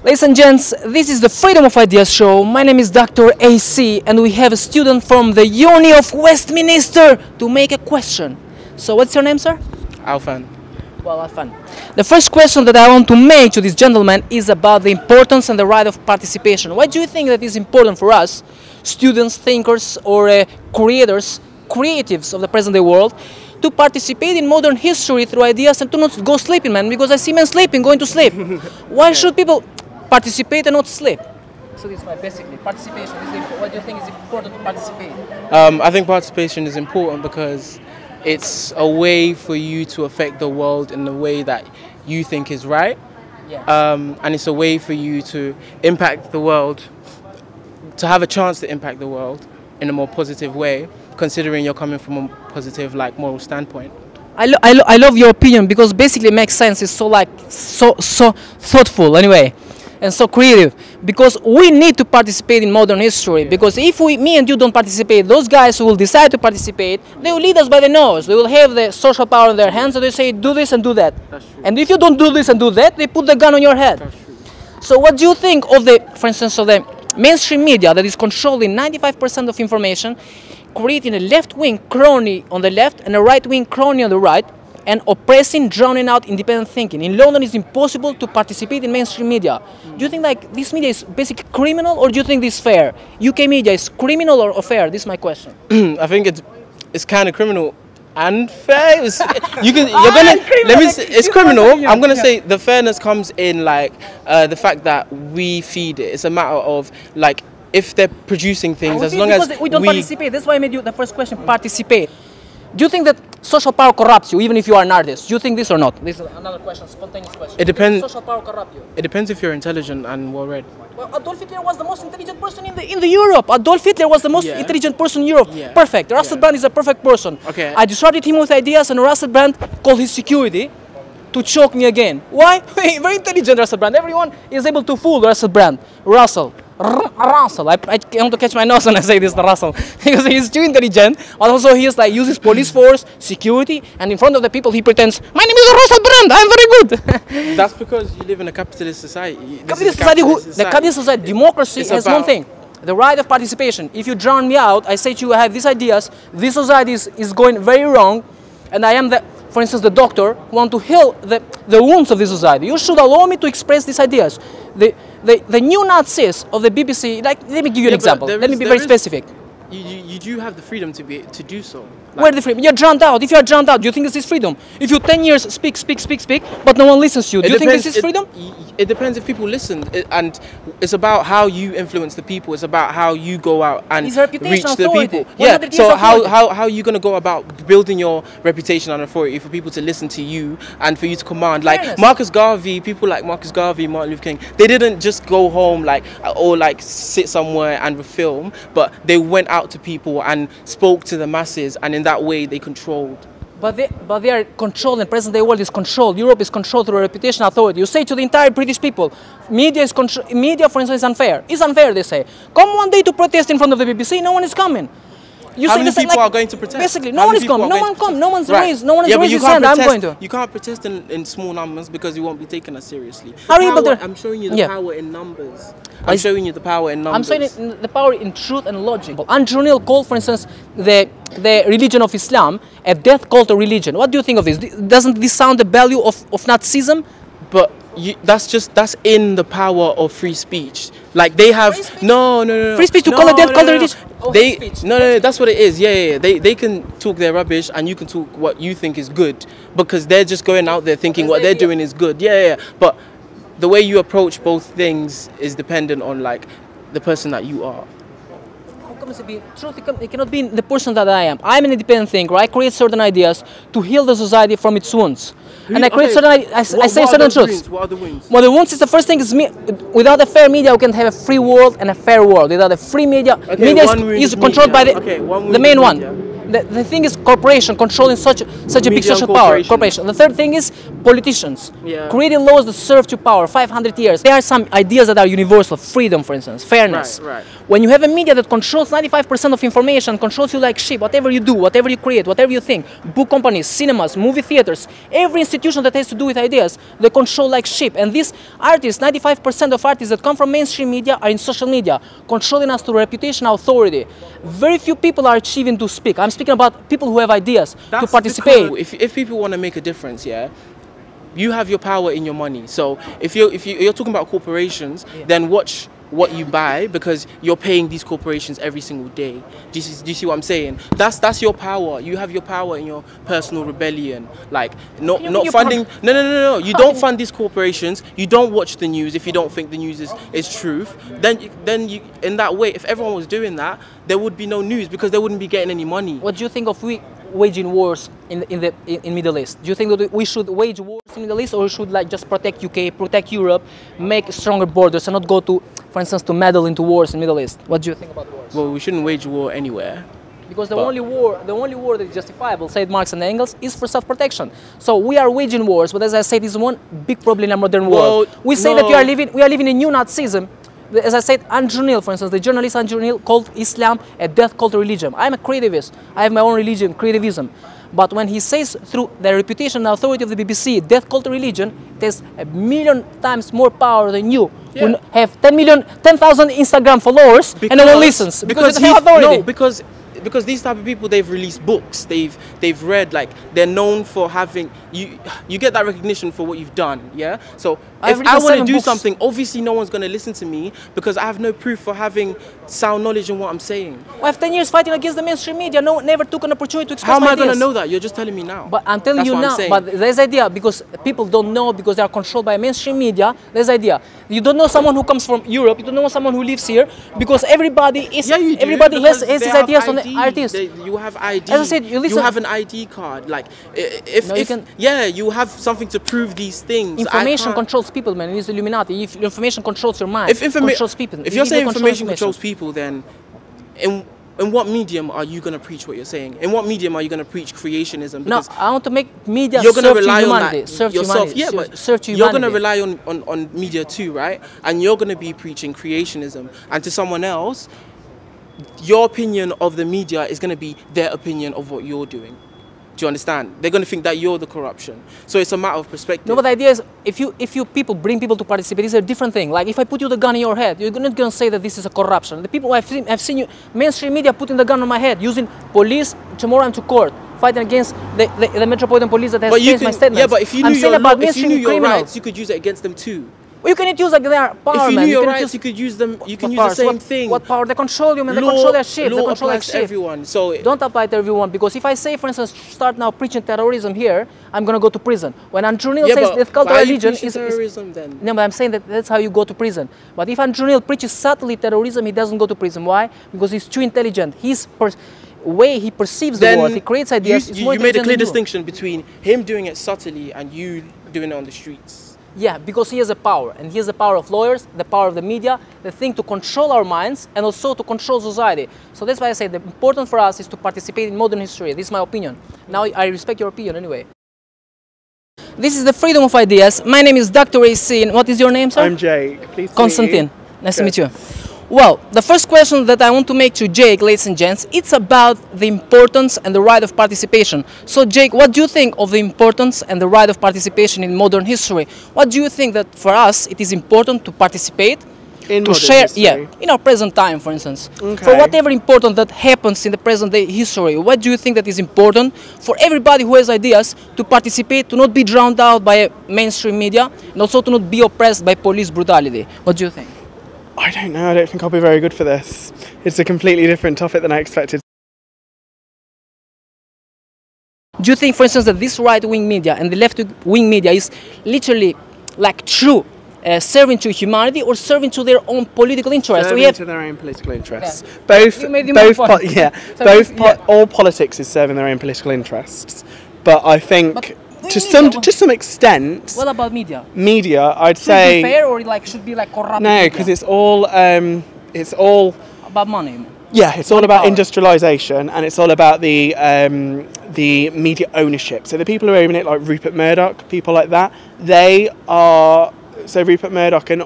Ladies and gents, this is the Freedom of Ideas show. My name is Dr. AC and we have a student from the Uni of Westminster to make a question. So what's your name, sir? Alfan. Well, Alfan. The first question that I want to make to this gentleman is about the importance and the right of participation. Why do you think that is important for us, students, thinkers or creatives of the present day world, to participate in modern history through ideas and to not go sleeping, man? Because I see men sleeping, going to sleep. Why should people participate and not sleep? So this is my basically participation. What do you think is important to participate? I think participation is important because it's a way for you to affect the world in the way that you think is right. Yeah. And it's a way for you to impact the world, to have a chance to impact the world in a more positive way, considering you're coming from a positive, like, moral standpoint. I love your opinion because basically it makes sense. It's so thoughtful anyway, and so creative, because we need to participate in modern history. Because if me and you don't participate, those guys who will decide to participate, they will lead us by the nose. They will have the social power in their hands, so they say do this and do that. That's true. And if you don't do this and do that, they put the gun on your head. That's true. So what do you think of for instance, of the mainstream media that is controlling 95% of information, creating a left-wing crony on the left and a right-wing crony on the right, and oppressing, drowning out independent thinking? In London, it's impossible to participate in mainstream media. Do you think like this media is basically criminal, or do you think this is fair? UK media is criminal or fair? This is my question. I think it's kind of criminal and fair. It's criminal. I'm gonna say the fairness comes in like the fact that we feed it. It's a matter of like if they're producing things, as long as we don't participate. That's why I made you the first question. Participate. Do you think that social power corrupts you, even if you are an artist? Do you think this or not? This is another question, spontaneous question. It depends. Social power corrupt you? It depends if you're intelligent and well-read. Well, Adolf Hitler was the most intelligent person in the Europe. Adolf Hitler was the most intelligent person in Europe. Yeah. Perfect. Russell Brand is a perfect person. Okay. I disrupted him with ideas, and Russell Brand called his security to choke me again. Why? Very intelligent, Russell Brand. Everyone is able to fool Russell Brand. Russell. I want to catch my nose when I say this to Russell because he's too intelligent. Also, he is like uses police force, security, and in front of the people he pretends, "My name is Russell Brand. I'm very good." That's because you live in a capitalist society. The capitalist society, democracy has one thing: the right of participation. If you drown me out, I say to you, I have these ideas. This society is going very wrong, and I am for instance, the doctor who want to heal the wounds of this society. You should allow me to express these ideas. The new Nazis of the BBC, like, let me give you an example. Let me be very specific. You do have the freedom to do so. Like, where the freedom? You're drowned out. If you're drowned out, do you think this is freedom? If you 10 years speak, but no one listens to you, do you think this is freedom? It depends if people listen, and it's about how you influence the people. It's about how you go out and reach the people. Yeah. So how are you gonna go about building your reputation and authority for people to listen to you and for you to command? Like Marcus Garvey, people like Marcus Garvey, Martin Luther King, they didn't just go home or sit somewhere and film, but they went out to people and spoke to the masses, and in that way they controlled. But they are controlled, and present day world is controlled. Europe is controlled through a reputation authority. You say to the entire British people, media, for instance, is unfair. It's unfair, they say. Come one day to protest in front of the BBC, no one is coming. How many people are going to protest? Basically, no one is coming. No one comes. No one's raised. No one is raised his hand. I'm going to. You can't protest in small numbers because you won't be taken as seriously. I'm showing you the power in numbers. I'm showing you the power in numbers. I'm showing the power in truth and logic. Andrew Neil called, for instance, the religion of Islam a death cult of religion. What do you think of this? Doesn't this sound the value of Nazism? But that's in the power of free speech. Like they have no. Free speech to call a death cult of religion. No, that's what it is. Yeah. They can talk their rubbish and you can talk what you think is good because they're just going out there thinking what they're doing is good. Yeah. But the way you approach both things is dependent on like the person that you are. How come it be truth? It cannot be the person that I am. I'm an independent thinker. I create certain ideas to heal the society from its wounds. And I create certain I say certain truths. What are the wounds? Well, the wounds is the first thing is without a fair media, we can have a free world and a fair world. Without a free media, media is controlled by the main one. The thing is corporation controlling such a big social power. Corporation. The third thing is politicians creating laws that serve to power 500 years. There are some ideas that are universal. Freedom, for instance, fairness. Right. When you have a media that controls 95% of information, controls you like sheep, whatever you do, whatever you create, whatever you think, book companies, cinemas, movie theaters, every institution that has to do with ideas, they control like sheep. And these artists, 95% of artists that come from mainstream media are in social media, controlling us through reputation, authority. Very few people are achieving to speak. I'm speaking about people who have ideas to participate. If people want to make a difference, yeah, you have your power in your money. So if you're talking about corporations, then watch what you buy, because you're paying these corporations every single day. Do you see what I'm saying? That's your power. You have your power in your personal rebellion. Like not funding. No. You don't fund these corporations. You don't watch the news if you don't think the news is truth. Then you, in that way, if everyone was doing that, there would be no news, because they wouldn't be getting any money. What do you think of waging wars in Middle East? Do you think that we should wage wars in Middle East, or we should like just protect UK, protect Europe, make stronger borders, and not go to, for instance, to meddle into wars in Middle East? What do you think about wars? Well, we shouldn't wage war anywhere. Because the only war that is justifiable, said Marx and Engels, is for self-protection. So we are waging wars, but as I said, this is one big problem in our modern world. We say that we are living in new Nazism. As I said, Andrew Neil, for instance, the journalist Andrew Neil called Islam a death cult religion. I'm a creativist. I have my own religion, creativism. But when he says through the reputation and authority of the BBC, death cult religion, it has 1,000,000 times more power than you. Yeah. Who have 10,000 Instagram followers, and no one listens. Because they have authority. No, because these type of people, they've released books, they've read, like, they're known for having, you get that recognition for what you've done, yeah? So if I want to do something, obviously no one's going to listen to me, because I have no proof for having sound knowledge in what I'm saying. I have 10 years fighting against the mainstream media, never took an opportunity to express How am I going to know that? You're just telling me now. But I'm telling you now, but there's idea, because people don't know, because they are controlled by mainstream media, there's idea. You don't know someone who comes from Europe, you don't know someone who lives here, because everybody is, everybody has his ideas on the artists. You have ID. As I said, you have an ID card. Like, you have something to prove these things. Information controls people, man. It is Illuminati. If information controls your mind, controls people. If you're saying information controls people, then in what medium are you going to preach what you're saying? In what medium are you going to preach creationism? Because I want to make media you're going to rely on that yourself. Yeah, but you're going to rely on media too, right? And you're going to be preaching creationism. And to someone else, your opinion of the media is going to be their opinion of what you're doing. Do you understand? They're going to think that you're the corruption. So it's a matter of perspective. No, but the idea is, if you people bring people to participate, it's a different thing. Like, if I put you the gun in your head, you're not going to say that this is a corruption. The people I've seen you, mainstream media putting the gun on my head, using police tomorrow and to court, fighting against the Metropolitan Police that has changed my statements. Yeah, but if you knew your rights, you could use it against them too. Well, you cannot use like their power, If you man. knew your rights, you could use them. You can use the same thing. What power? They control you, man. They control their shit. Law applies to everyone. So don't apply to everyone, because if I say, for instance, start now preaching terrorism here, I'm gonna go to prison. When Andrew Neil says that cult religion is terrorism, then no, but I'm saying that's how you go to prison. But if Andrew Neil preaches subtly terrorism, he doesn't go to prison. Why? Because he's too intelligent. Way he perceives the world, he creates ideas. You made a clear distinction between him doing it subtly and you doing it on the streets. Yeah, because he has a power, and he has the power of lawyers, the power of the media, the thing to control our minds, and also to control society. So that's why I say the important for us is to participate in modern history. This is my opinion. Now I respect your opinion anyway. This is the freedom of ideas. My name is Dr. AC, and what is your name, sir? I'm Jake. Pleased Constantine. Nice to meet you. Well, the first question that I want to make to Jake, ladies and gents, it's about the importance and the right of participation. So, Jake, what do you think of the importance and the right of participation in modern history? What do you think that for us it is important to participate, to share, in our present time, for instance, for whatever important that happens in the present day history? What do you think that is important for everybody who has ideas to participate, to not be drowned out by mainstream media, and also to not be oppressed by police brutality? What do you think? I don't know. I don't think I'll be very good for this. It's a completely different topic than I expected. Do you think, for instance, that this right-wing media and the left-wing media is literally like true, serving to humanity or serving to their own political interests? Serving to their own political interests. All politics is serving their own political interests. But I think to some extent. What about media? Media, I'd say. Should be fair, or like should be like corrupt? No, because it's all about money. Yeah, it's all about industrialisation, and it's all about the media ownership. So the people who own it, like Rupert Murdoch, people like that, they are. So Rupert Murdoch and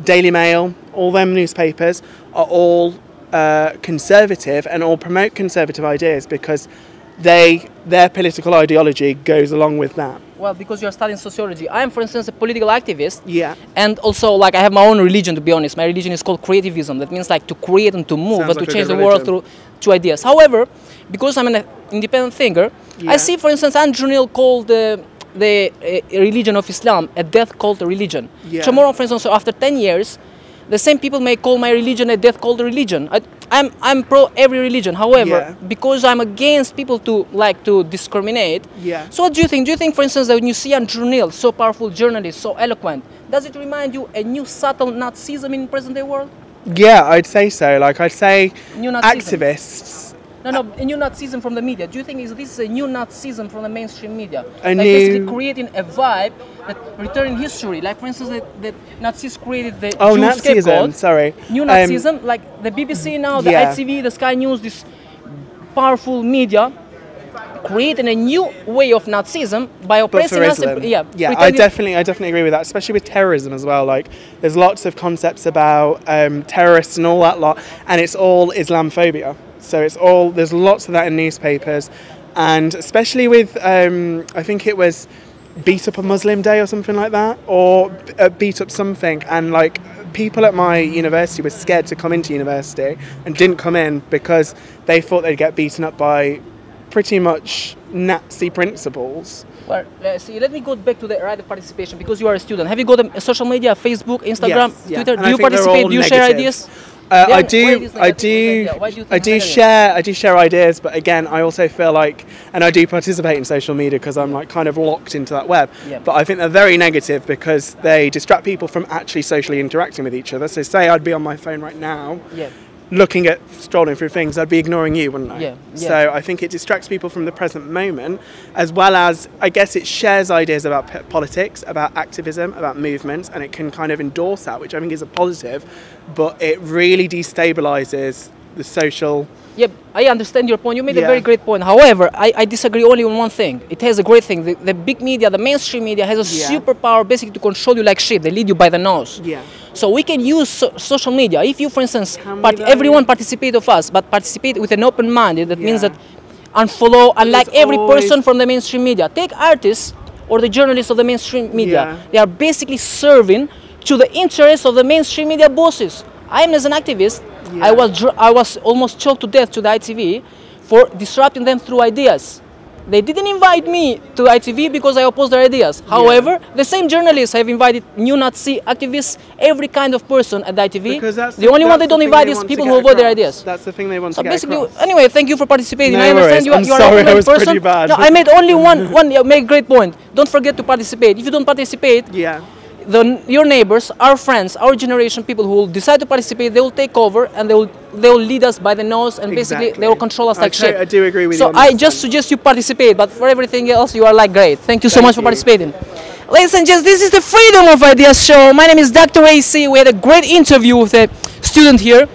Daily Mail, all them newspapers are all conservative and all promote conservative ideas because their political ideology goes along with that. Well, because you're studying sociology. I am, for instance, a political activist. Yeah. And also, like, I have my own religion, to be honest. My religion is called creativism. That means, like, to create and to move, but to change the world through ideas. However, because I'm an independent thinker, I see, for instance, Andrew Neil called the religion of Islam a death cult religion. Yeah. Tomorrow, for instance, after 10 years, the same people may call my religion a death cult religion. I'm pro every religion. However, because I'm against people to discriminate. Yeah. So what do you think? Do you think, for instance, that when you see Andrew Neil, so powerful journalist, so eloquent, does it remind you a new subtle Nazism in present-day world? Yeah, I'd say so. Like, I'd say New Nazism. activists. No, a new Nazism from the media. Do you think this is a new Nazism from the mainstream media? A like new... basically creating a vibe that returning history. Like, for instance, that Nazis created the Oh, Jew Nazism, scapegoat. sorry. New Nazism, like the BBC now, the ITV, the Sky News, this powerful media, creating a new way of Nazism by oppressing us. Yeah, I definitely agree with that, especially with terrorism as well. Like, there's lots of concepts about terrorists and all that lot, and it's all Islamophobia. So there's lots of that in newspapers, and especially with, I think it was Beat Up a Muslim Day or something like that, or Beat Up something, and like people at my university were scared to come into university and didn't come in because they thought they'd get beaten up by pretty much Nazi principles. Well, see, let me go back to the right of participation, because you are a student. Have you got a social media, Facebook, Instagram, Twitter? And do you participate? Do you share ideas? I do share ideas, but again, I also feel like, and I do participate in social media because I'm like kind of locked into that web. Yeah. But I think they're very negative because they distract people from actually socially interacting with each other. So say I'd be on my phone right now, looking at strolling through things, I'd be ignoring you, wouldn't I? Yeah. So I think it distracts people from the present moment, as well as, I guess, it shares ideas about politics, about activism, about movements, and it can kind of endorse that, which I think is a positive, but it really destabilizes the social... Yeah, I understand your point. You made a very great point. However, I disagree only on one thing. It has a great thing. The big media, the mainstream media, has a superpower basically to control you like sheep. They lead you by the nose. Yeah. So we can use social media. If you, for instance, everyone participate of us, but participate with an open mind, that means that unfollow, unlike every person from the mainstream media. Take artists or the journalists of the mainstream media. They are basically serving to the interests of the mainstream media bosses. I am, as an activist, I was almost choked to death to the ITV for disrupting them through ideas. They didn't invite me to ITV because I opposed their ideas. However, the same journalists have invited neo-Nazi activists, every kind of person at the ITV. The only one they don't invite is people who avoid their ideas. That's the thing they want to get basically, across. Anyway, thank you for participating. No I understand worries. you are sorry, a great person. Pretty bad. No, I made only one make great point. Don't forget to participate. If you don't participate, your neighbors, our friends, our generation, people who will decide to participate, they will take over and they will lead us by the nose, and basically they will control us like sheep. I do agree with you. So I just suggest you participate, but for everything else, you are like great. Thank you so much for participating. Ladies and gents, this is the Freedom of Ideas show. My name is Dr. AC. We had a great interview with a student here.